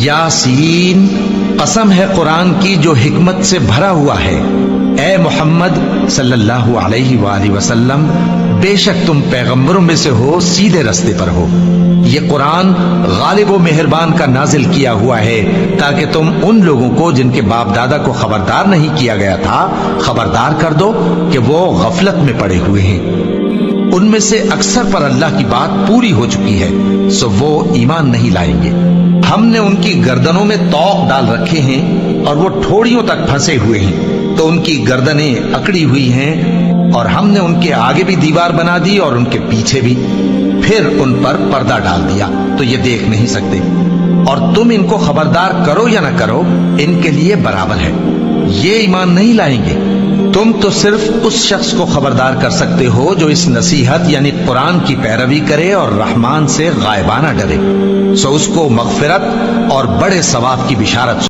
यासीन, कसम है कुरान की जो हिकमत से भरा हुआ है। ए मोहम्मद सल्लल्लाहु अलैहि वसल्लम, बेशक तुम पैगंबरों में से हो, सीधे रास्ते पर हो। ये कुरान गालिब व मेहरबान का नाजिल किया हुआ है ताकि तुम उन लोगों को जिनके बाप दादा को खबरदार नहीं किया गया था खबरदार कर दो कि वो गफलत में पड़े हुए हैं। उनमें से अक्सर पर अल्लाह की बात पूरी हो चुकी है, सो वो ईमान नहीं लाएंगे। हमने उनकी गर्दनों में तौक डाल रखे हैं और वो ठोड़ियों तक फंसे हुए हैं, तो उनकी गर्दनें अकड़ी हुई हैं, और हमने उनके आगे भी दीवार बना दी और उनके पीछे भी, फिर उन पर पर्दा डाल दिया तो ये देख नहीं सकते। और तुम इनको खबरदार करो या ना करो, इनके लिए बराबर है, ये ईमान नहीं लाएंगे। तुम तो सिर्फ उस शख्स को खबरदार कर सकते हो जो इस नसीहत यानी कुरान की पैरवी करे और रहमान से गायबाना डरे, सो उसको मगफिरत और बड़े सवाब की बिशारत